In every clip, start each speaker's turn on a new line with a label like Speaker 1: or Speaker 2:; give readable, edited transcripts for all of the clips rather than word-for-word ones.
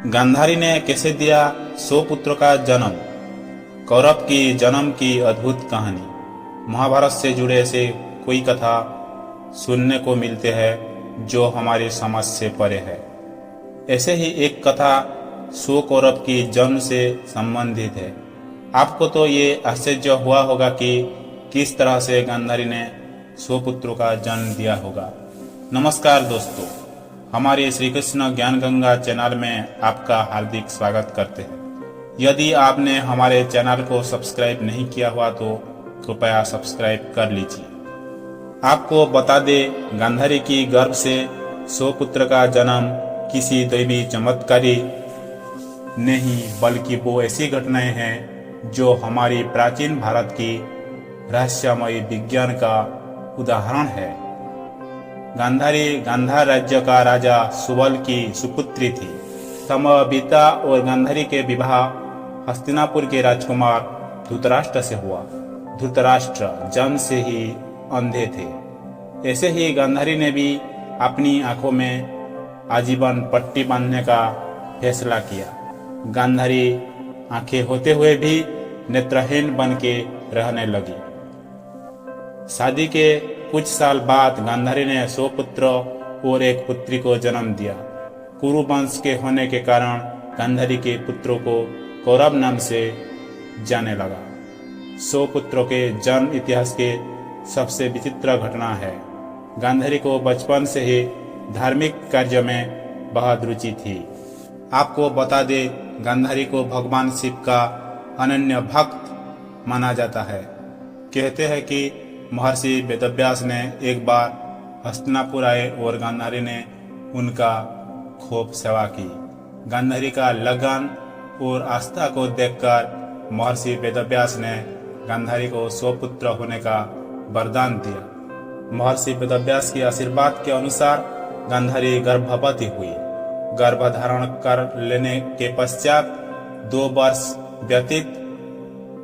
Speaker 1: गांधारी ने कैसे दिया 100 पुत्रों का जन्म। कौरव की जन्म की अद्भुत कहानी। महाभारत से जुड़े ऐसे कोई कथा सुनने को मिलते हैं जो हमारी समझ से परे है। ऐसे ही एक कथा 100 कौरव की जन्म से संबंधित है। आपको तो ये आश्चर्य हुआ होगा कि किस तरह से गांधारी ने 100 पुत्रों का जन्म दिया होगा। नमस्कार दोस्तों, हमारे श्री कृष्ण ज्ञान गंगा चैनल में आपका हार्दिक स्वागत करते हैं। यदि आपने हमारे चैनल को सब्सक्राइब नहीं किया हुआ तो कृपया सब्सक्राइब कर लीजिए। आपको बता दे, गांधारी की गर्भ से 100 पुत्र का जन्म किसी दैवी चमत्कारी नहीं, बल्कि वो ऐसी घटनाएं हैं जो हमारी प्राचीन भारत की रहस्यमयी विज्ञान का उदाहरण है। गांधारी गांधार राज्य का राजा सुबल की सुपुत्री थी। समय बीता और गांधारी के विवाह हस्तिनापुर के राजकुमार धृतराष्ट्र से हुआ। धृतराष्ट्र जन्म से ही अंधे थे। ऐसे ही गांधारी ने भी अपनी आंखों में आजीवन पट्टी बांधने का फैसला किया। गांधारी आंखें होते हुए भी नेत्रहीन बन के रहने लगी। शादी के कुछ साल बाद गांधारी ने 100 पुत्र और एक पुत्री को जन्म दिया। कुरु वंश के होने के कारण गांधारी के पुत्रों को कौरव नाम से जाने लगा। 100 पुत्रों के जन्म इतिहास के सबसे विचित्र घटना है। गांधारी को बचपन से ही धार्मिक कार्य में बहुत रुचि थी। आपको बता दे, गांधारी को भगवान शिव का अनन्य भक्त माना जाता है। कहते हैं कि महर्षि वेदव्यास ने एक बार हस्तिनापुर आए और गांधारी ने उनका खूब सेवा की। गांधारी का लगन और आस्था को देखकर महर्षि वेदव्यास ने गांधारी को 100 पुत्र होने का वरदान दिया। महर्षि वेदव्यास के आशीर्वाद के अनुसार गांधारी गर्भवती हुई। गर्भधारण कर लेने के पश्चात 2 वर्ष व्यतीत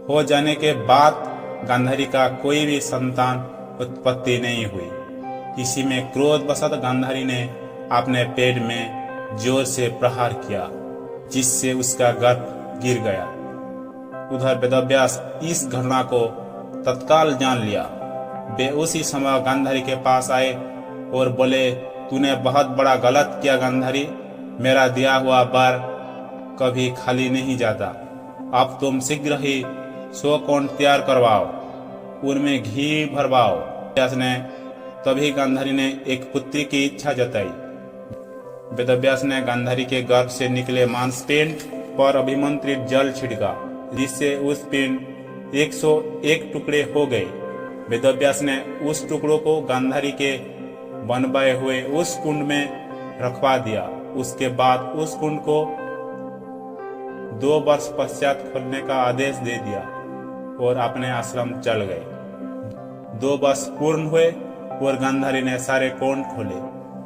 Speaker 1: हो जाने के बाद गांधारी का कोई भी संतान उत्पत्ति नहीं हुई। इसी में क्रोधवशत गांधारी ने अपने पेट में जोर से प्रहार किया, जिससे उसका गर्भ गिर गया। उधर वेदव्यास इस घटना को तत्काल जान लिया। वे उसी समय गांधारी के पास आए और बोले, तूने बहुत बड़ा गलत किया गांधारी। मेरा दिया हुआ वर कभी खाली नहीं जाता। अब तुम शीघ्र ही 100 कोण तैयार करवाओ, उनमें घी भरवाओ। वेदव्यास ने तभी गांधारी ने एक पुत्री की इच्छा जताई। वेदव्यास ने गांधारी के गर्भ से निकले मांसपिंड पर अभिमंत्रित जल छिड़का, जिससे उस पिंड 101 टुकड़े हो गए। वेदव्यास ने उस टुकड़ों को गांधारी के बनवाए हुए उस कुंड में रखवा दिया। उसके बाद उस कुंड को 2 वर्ष पश्चात खोलने का आदेश दे दिया और अपने आश्रम चल गए। 2 वर्ष पूर्ण हुए और गांधारी ने सारे कुंड खोले।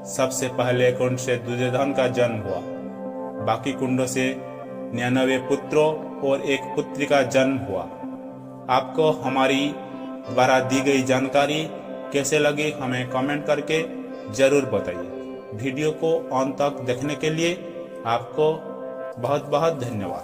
Speaker 1: सबसे पहले कुंड से दुर्योधन का जन्म हुआ। बाकी कुंडों से 99 पुत्रों और एक पुत्री का जन्म हुआ। आपको हमारी द्वारा दी गई जानकारी कैसे लगी, हमें कमेंट करके जरूर बताइए। वीडियो को अंत तक देखने के लिए आपको बहुत बहुत धन्यवाद।